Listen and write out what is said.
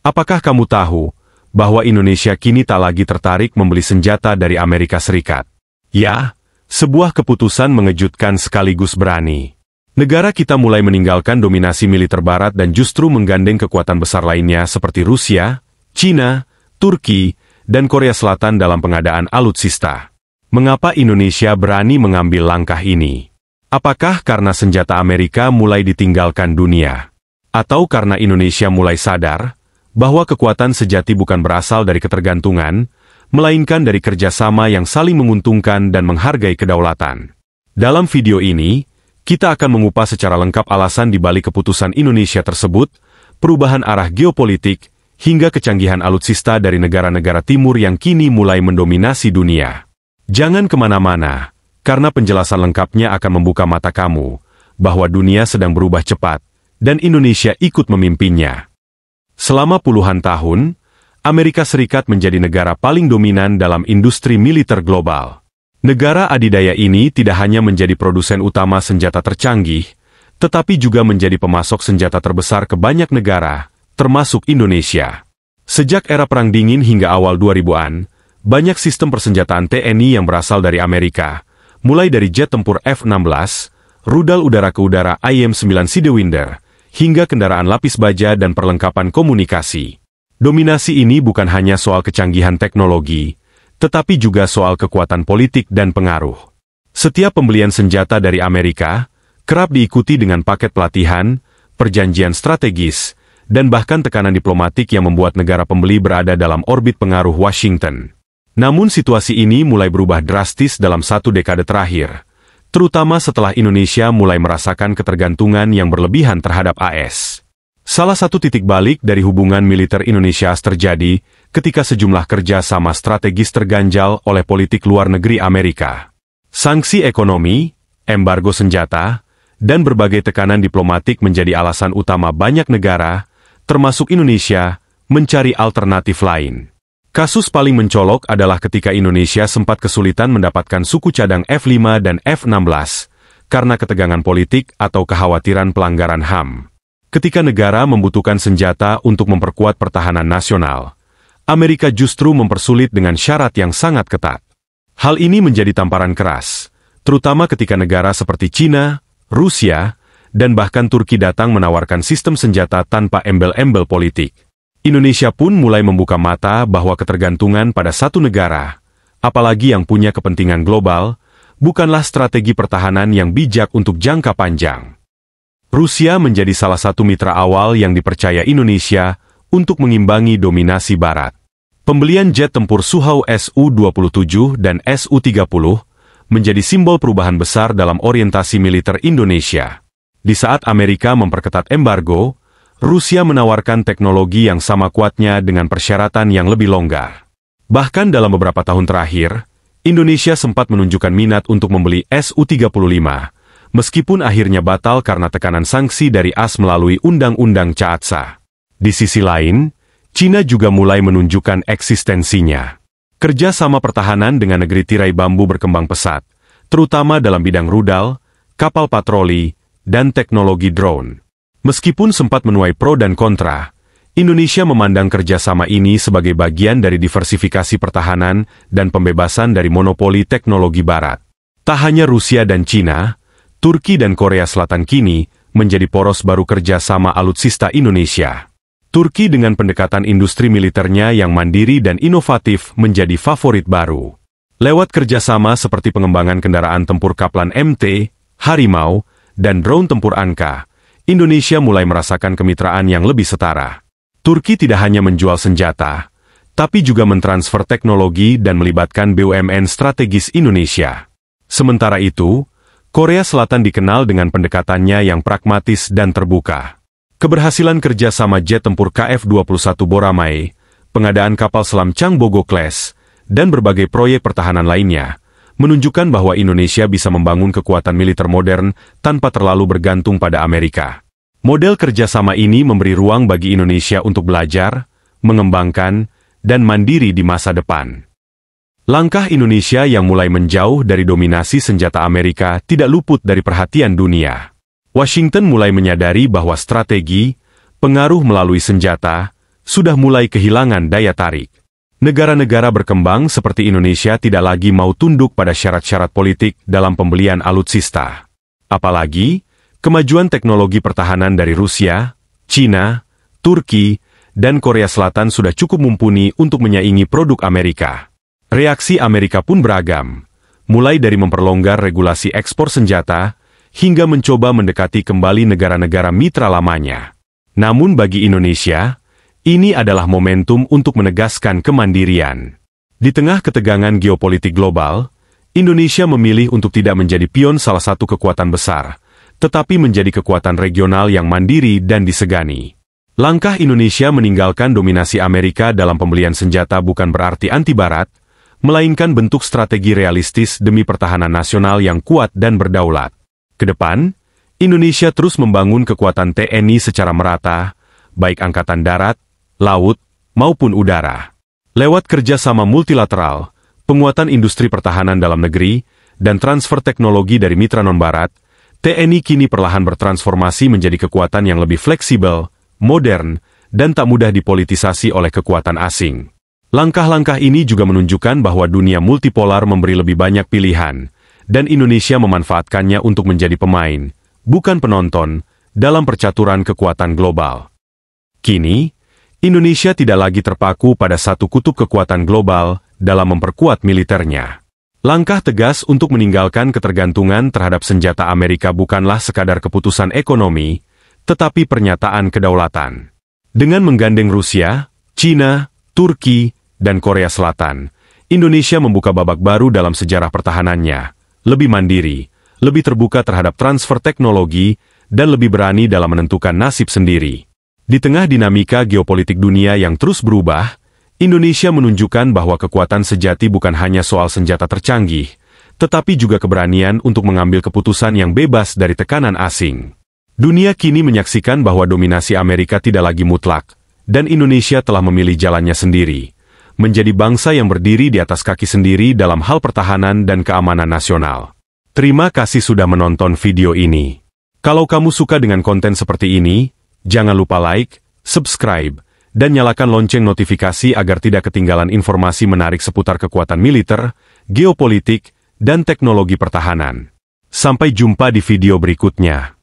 Apakah kamu tahu bahwa Indonesia kini tak lagi tertarik membeli senjata dari Amerika Serikat? Ya, sebuah keputusan mengejutkan sekaligus berani. Negara kita mulai meninggalkan dominasi militer Barat dan justru menggandeng kekuatan besar lainnya seperti Rusia, China, Turki, dan Korea Selatan dalam pengadaan alutsista. Mengapa Indonesia berani mengambil langkah ini? Apakah karena senjata Amerika mulai ditinggalkan dunia? Atau karena Indonesia mulai sadar bahwa kekuatan sejati bukan berasal dari ketergantungan, melainkan dari kerjasama yang saling menguntungkan dan menghargai kedaulatan? Dalam video ini, kita akan mengupas secara lengkap alasan di balik keputusan Indonesia tersebut, perubahan arah geopolitik, hingga kecanggihan alutsista dari negara-negara timur yang kini mulai mendominasi dunia. Jangan kemana-mana, karena penjelasan lengkapnya akan membuka mata kamu bahwa dunia sedang berubah cepat, dan Indonesia ikut memimpinnya. Selama puluhan tahun, Amerika Serikat menjadi negara paling dominan dalam industri militer global. Negara adidaya ini tidak hanya menjadi produsen utama senjata tercanggih, tetapi juga menjadi pemasok senjata terbesar ke banyak negara, termasuk Indonesia. Sejak era Perang Dingin hingga awal 2000-an, banyak sistem persenjataan TNI yang berasal dari Amerika, mulai dari jet tempur F-16, rudal udara ke udara IM-9 Sidewinder, hingga kendaraan lapis baja dan perlengkapan komunikasi. Dominasi ini bukan hanya soal kecanggihan teknologi, tetapi juga soal kekuatan politik dan pengaruh. Setiap pembelian senjata dari Amerika kerap diikuti dengan paket pelatihan, perjanjian strategis, dan bahkan tekanan diplomatik yang membuat negara pembeli berada dalam orbit pengaruh Washington. Namun situasi ini mulai berubah drastis dalam 1 dekade terakhir, terutama setelah Indonesia mulai merasakan ketergantungan yang berlebihan terhadap AS. Salah satu titik balik dari hubungan militer Indonesia terjadi ketika sejumlah kerjasama strategis terganjal oleh politik luar negeri Amerika. Sanksi ekonomi, embargo senjata, dan berbagai tekanan diplomatik menjadi alasan utama banyak negara, termasuk Indonesia, mencari alternatif lain. Kasus paling mencolok adalah ketika Indonesia sempat kesulitan mendapatkan suku cadang F-5 dan F-16 karena ketegangan politik atau kekhawatiran pelanggaran HAM. Ketika negara membutuhkan senjata untuk memperkuat pertahanan nasional, Amerika justru mempersulit dengan syarat yang sangat ketat. Hal ini menjadi tamparan keras, terutama ketika negara seperti China, Rusia, dan bahkan Turki datang menawarkan sistem senjata tanpa embel-embel politik. Indonesia pun mulai membuka mata bahwa ketergantungan pada satu negara, apalagi yang punya kepentingan global, bukanlah strategi pertahanan yang bijak untuk jangka panjang. Rusia menjadi salah satu mitra awal yang dipercaya Indonesia untuk mengimbangi dominasi Barat. Pembelian jet tempur Sukhoi Su-27 dan Su-30 menjadi simbol perubahan besar dalam orientasi militer Indonesia. Di saat Amerika memperketat embargo, Rusia menawarkan teknologi yang sama kuatnya dengan persyaratan yang lebih longgar. Bahkan dalam beberapa tahun terakhir, Indonesia sempat menunjukkan minat untuk membeli Su-35, meskipun akhirnya batal karena tekanan sanksi dari AS melalui Undang-Undang CAATSA. Di sisi lain, China juga mulai menunjukkan eksistensinya. Kerjasama pertahanan dengan negeri tirai bambu berkembang pesat, terutama dalam bidang rudal, kapal patroli, dan teknologi drone. Meskipun sempat menuai pro dan kontra, Indonesia memandang kerjasama ini sebagai bagian dari diversifikasi pertahanan dan pembebasan dari monopoli teknologi Barat. Tak hanya Rusia dan China, Turki dan Korea Selatan kini menjadi poros baru kerjasama alutsista Indonesia. Turki dengan pendekatan industri militernya yang mandiri dan inovatif menjadi favorit baru. Lewat kerjasama seperti pengembangan kendaraan tempur Kaplan MT, Harimau, dan drone tempur Anka, Indonesia mulai merasakan kemitraan yang lebih setara. Turki tidak hanya menjual senjata, tapi juga mentransfer teknologi dan melibatkan BUMN strategis Indonesia. Sementara itu, Korea Selatan dikenal dengan pendekatannya yang pragmatis dan terbuka. Keberhasilan kerjasama jet tempur KF-21 Boramae, pengadaan kapal selam Changbogo Class, dan berbagai proyek pertahanan lainnya, menunjukkan bahwa Indonesia bisa membangun kekuatan militer modern tanpa terlalu bergantung pada Amerika. Model kerjasama ini memberi ruang bagi Indonesia untuk belajar, mengembangkan, dan mandiri di masa depan. Langkah Indonesia yang mulai menjauh dari dominasi senjata Amerika tidak luput dari perhatian dunia. Washington mulai menyadari bahwa strategi, pengaruh melalui senjata, sudah mulai kehilangan daya tarik. Negara-negara berkembang seperti Indonesia tidak lagi mau tunduk pada syarat-syarat politik dalam pembelian alutsista. Apalagi, kemajuan teknologi pertahanan dari Rusia, China, Turki, dan Korea Selatan sudah cukup mumpuni untuk menyaingi produk Amerika. Reaksi Amerika pun beragam, mulai dari memperlonggar regulasi ekspor senjata, hingga mencoba mendekati kembali negara-negara mitra lamanya. Namun bagi Indonesia, ini adalah momentum untuk menegaskan kemandirian. Di tengah ketegangan geopolitik global, Indonesia memilih untuk tidak menjadi pion salah satu kekuatan besar, tetapi menjadi kekuatan regional yang mandiri dan disegani. Langkah Indonesia meninggalkan dominasi Amerika dalam pembelian senjata bukan berarti anti-Barat, melainkan bentuk strategi realistis demi pertahanan nasional yang kuat dan berdaulat. Kedepan, Indonesia terus membangun kekuatan TNI secara merata, baik angkatan darat, laut, maupun udara. Lewat kerjasama multilateral, penguatan industri pertahanan dalam negeri, dan transfer teknologi dari mitra non-Barat, TNI kini perlahan bertransformasi menjadi kekuatan yang lebih fleksibel, modern, dan tak mudah dipolitisasi oleh kekuatan asing. Langkah-langkah ini juga menunjukkan bahwa dunia multipolar memberi lebih banyak pilihan, dan Indonesia memanfaatkannya untuk menjadi pemain, bukan penonton, dalam percaturan kekuatan global. Kini, Indonesia tidak lagi terpaku pada satu kutub kekuatan global dalam memperkuat militernya. Langkah tegas untuk meninggalkan ketergantungan terhadap senjata Amerika bukanlah sekadar keputusan ekonomi, tetapi pernyataan kedaulatan. Dengan menggandeng Rusia, China, Turki, dan Korea Selatan, Indonesia membuka babak baru dalam sejarah pertahanannya, lebih mandiri, lebih terbuka terhadap transfer teknologi, dan lebih berani dalam menentukan nasib sendiri. Di tengah dinamika geopolitik dunia yang terus berubah, Indonesia menunjukkan bahwa kekuatan sejati bukan hanya soal senjata tercanggih, tetapi juga keberanian untuk mengambil keputusan yang bebas dari tekanan asing. Dunia kini menyaksikan bahwa dominasi Amerika tidak lagi mutlak, dan Indonesia telah memilih jalannya sendiri, menjadi bangsa yang berdiri di atas kaki sendiri dalam hal pertahanan dan keamanan nasional. Terima kasih sudah menonton video ini. Kalau kamu suka dengan konten seperti ini, jangan lupa like, subscribe, dan nyalakan lonceng notifikasi agar tidak ketinggalan informasi menarik seputar kekuatan militer, geopolitik, dan teknologi pertahanan. Sampai jumpa di video berikutnya.